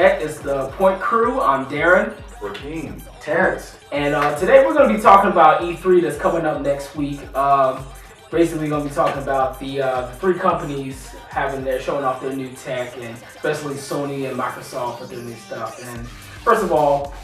forget, it's the Pointe Crew. I'm Darren. Rakeem. Terrence. And today we're going to be talking about E3 that's coming up next week. Basically, we're going to be talking about the three companies showing off their new tech, and especially Sony and Microsoft with their new stuff. And first of all,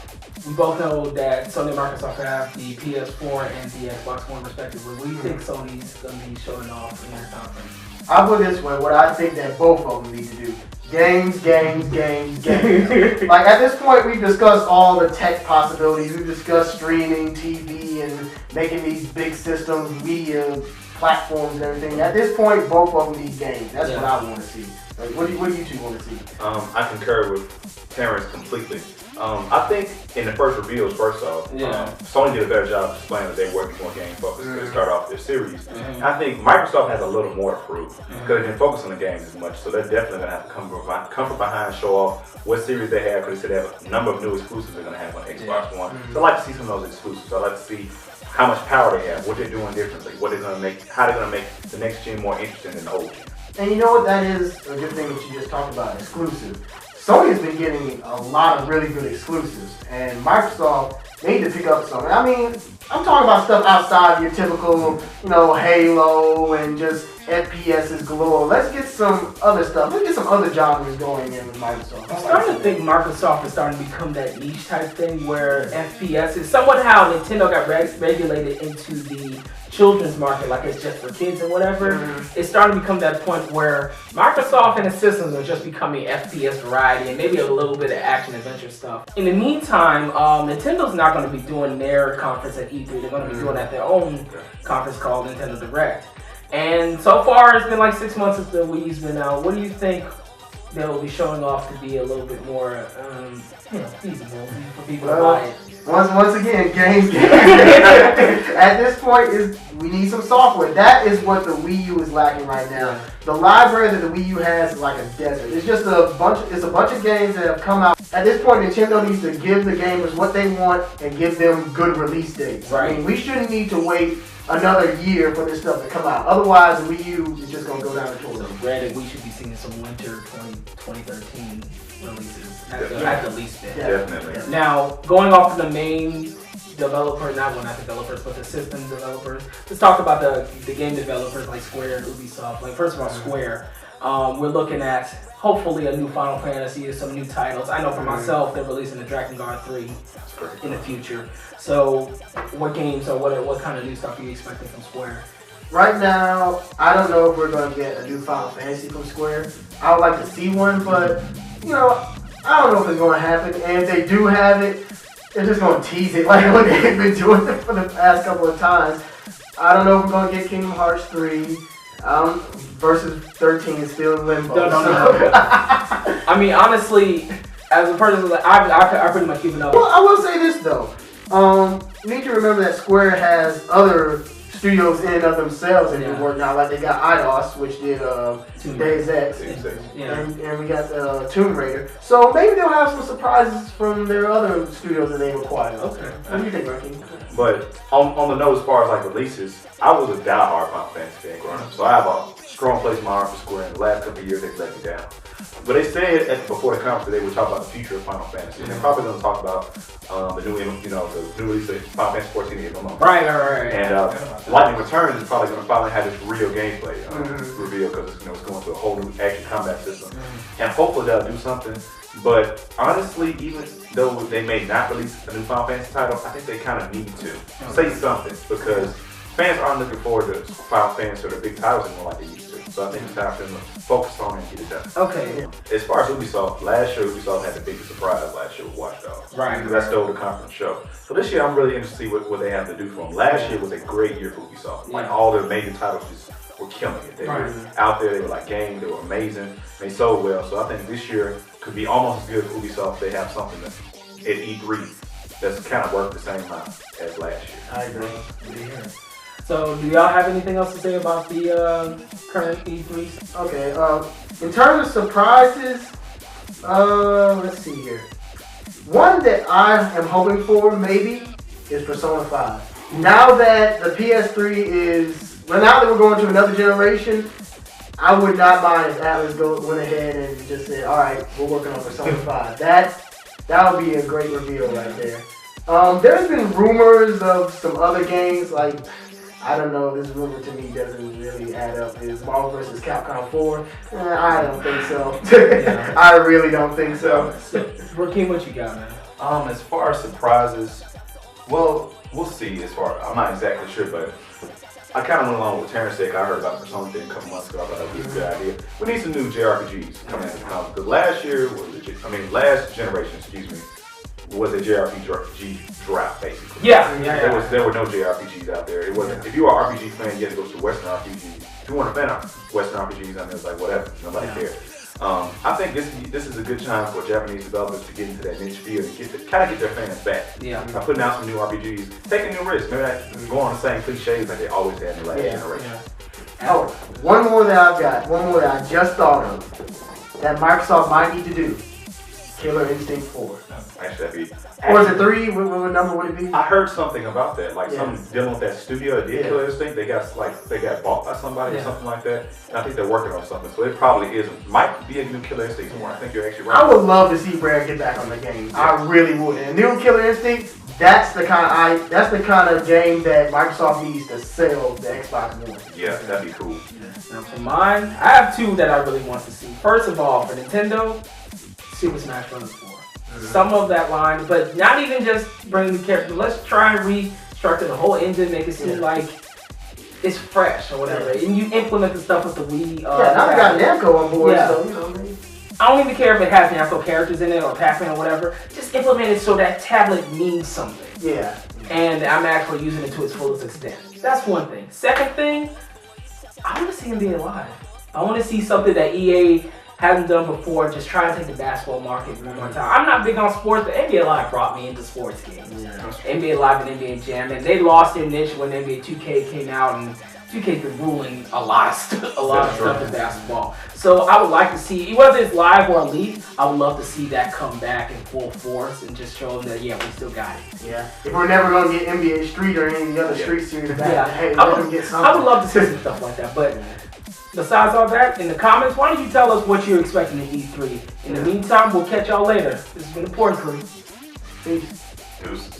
we both know that Sony and Microsoft have the PS4 and the Xbox One respectively. What do you think Sony's going to be showing off in their conference? I'll put it this way, what I think that both of them need to do. Games. Like at this point, we've discussed all the tech possibilities. We've discussed streaming, TV, and making these big systems, media platforms, and everything. At this point, both of them need games. That's what I want to see. Like, what do you two want to see? I concur with Terrence completely. I think in the first reveals, first off, Sony did a better job of displaying that they're working more game focused to start off their series. I think Microsoft has a little more to prove because they didn't focus on the games as much, so they're definitely going to have to come from behind and show off what series they have, because they said they have a number of new exclusives they're going to have on Xbox One. So I'd like to see some of those exclusives. I'd like to see how much power they have, what they're doing differently, what they're going to make, how they're going to make the next gen more interesting than the old gen. And you know what, that is a good thing that you just talked about, exclusive. Sony has been getting a lot of really good exclusives, and Microsoft, they need to pick up some. I mean, I'm talking about stuff outside your typical, Halo and just FPS's galore. Let's get some other stuff. Let's get some other genres going in with Microsoft. I'm starting to think Microsoft is starting to become that niche type thing where FPS is somewhat how Nintendo got regulated into the children's market, like it's just for kids and whatever. It's starting to become that point where Microsoft and its systems are just becoming FPS variety and maybe a little bit of action adventure stuff. In the meantime, Nintendo's not going to be doing their conference at E3. They're going to be doing at their own conference called Nintendo Direct. And so far, it's been like 6 months since the Wii's been out. What do you think they'll be showing off to be a little bit more, feasible for people to buy it? Once again, games. At this point, we need some software. That is what the Wii U is lacking right now. The library that the Wii U has is like a desert. It's just a bunch of games that have come out. At this point, Nintendo needs to give the gamers what they want and give them good release dates. Right. I mean, we shouldn't need to wait another year for this stuff to come out. Otherwise, the Wii U is just going to go down the toilet. So granted, we should be seeing some winter 2013 releases at the least bit. Definitely. Now, going off of the main developer, not developers, but the system developers, let's talk about the game developers like Square and Ubisoft. Like, first of all, Square, we're looking at hopefully a new Final Fantasy or some new titles. I know for myself, they're releasing the Dragon Guard 3 in the future. So, what games or what kind of new stuff are you expecting from Square? Right now, I don't know if we're going to get a new Final Fantasy from Square. I would like to see one, but, I don't know if it's going to happen. And if they do have it, they're just going to tease it like what they've been doing for the past couple of times. I don't know if we're going to get Kingdom Hearts 3. Versus 13 is still in limbo. No. I mean, honestly, as a person, I pretty much given up. Well, I will say this, though. You need to remember that Square has other studios in and of themselves that do work now. Like they got Eidos, which did Deus Ex, and we got Tomb Raider. So maybe they'll have some surprises from their other studios that they've acquired. Okay. What do you think, Ricky? But on the note, as far as like releases, I was a diehard Final Fantasy fan growing up, so I have a strong place in my heart for Square. In the last couple of years, they've let me down. But they said before the conference they would talk about the future of Final Fantasy. And they're probably going to talk about the new release of Final Fantasy 14 MMO. Right. And Lightning Returns is probably going to finally have this real gameplay reveal because it's going to a whole new action combat system. And hopefully that'll do something. But honestly, even though they may not release a new Final Fantasy title, I think they kind of need to say something because fans aren't looking forward to Final Fantasy or the big titles anymore like they used to. So I think it's time for them to focus on it and get it done. Okay. As far as Ubisoft, last year Ubisoft had the biggest surprise last year with Watch Dogs. Right. Because that stole the conference show. So this year I'm really interested to see what they have to do for them. Last year was a great year for Ubisoft. Like all their major titles just were killing it. They were out there, they were like game, they were amazing, they sold well. So I think this year could be almost as good for Ubisoft if they have something at E3 that's kind of worth the same amount as last year. I agree. So, do y'all have anything else to say about the current E3? Okay, in terms of surprises, let's see here. One that I am hoping for, maybe, is Persona 5. Now that the PS3 now that we're going to another generation, I would not mind if Atlas went ahead and just said, all right, we're working on Persona 5. That would be a great reveal right there. There's been rumors of some other games, like, I don't know, this rumor to me doesn't really add up. Is Marvel vs. Capcom 4? I don't think so. Yeah. I really don't think so. Rakeem, what you got, man? As far as surprises, well, we'll see. I'm not exactly sure, but I kind of went along with Terrence said. I heard about Persona thing a couple months ago. I thought that would be a good idea. We need some new JRPGs coming into the console. Because last generation, was a JRPG drought, basically. There were no JRPGs out there. It wasn't. If you were an RPG fan, you had to go to Western RPGs. If you weren't a fan of Western RPGs, I mean, it's like whatever, nobody cared. I think this is a good time for Japanese developers to get into that niche field and kind of get their fans back. Yeah. By putting out some new RPGs, taking new risks. Maybe not go on the same cliches like they always had in the last generation. Yeah. Oh, one more that I just thought of that Microsoft might need to do. Killer Instinct 4. Actually, or is it 3? What number would it be? I heard something about that. Like some dealing with that studio that did Killer Instinct. They got bought by somebody or something like that. And I think they're working on something. So it probably might be a new Killer Instinct 4. I think you're actually right. I would love to see Rare get back on the game. Yeah. I really would. And new Killer Instinct, that's the kind of game that Microsoft needs to sell the Xbox One. Yeah, that'd be cool. Now for mine, I have two that I really want to see. First of all, for Nintendo, Super Smash Bros. 4. Some of that line, but not even just bring the character. Let's try and restructure the whole engine, make it seem like it's fresh or whatever. And you implement the stuff with the Wii. Now they got Namco on board, so you know. I don't even care if it has Namco characters in it or Pac-Man or whatever. Just implement it so that tablet means something. Yeah. And I'm actually using it to its fullest extent. That's one thing. Second thing, I want to see NBA Live. I want to see something that EA hasn't done before, just try to take the basketball market one more time. I'm not big on sports, but NBA Live brought me into sports games. Yeah. NBA Live and NBA Jam, and they lost their niche when NBA 2K came out, and 2K's been ruling a lot of stuff in basketball. So I would like to see, whether it's live or elite, I would love to see that come back in full force and just show them that, we still got it. Yeah. If we're never going to get NBA Street or any other Street series back, hey, let them get something. I would love to see some stuff like that, but besides all that, in the comments, why don't you tell us what you're expecting at E3? In the meantime, we'll catch y'all later. This has been the Pointe Crew. Peace. Deuces.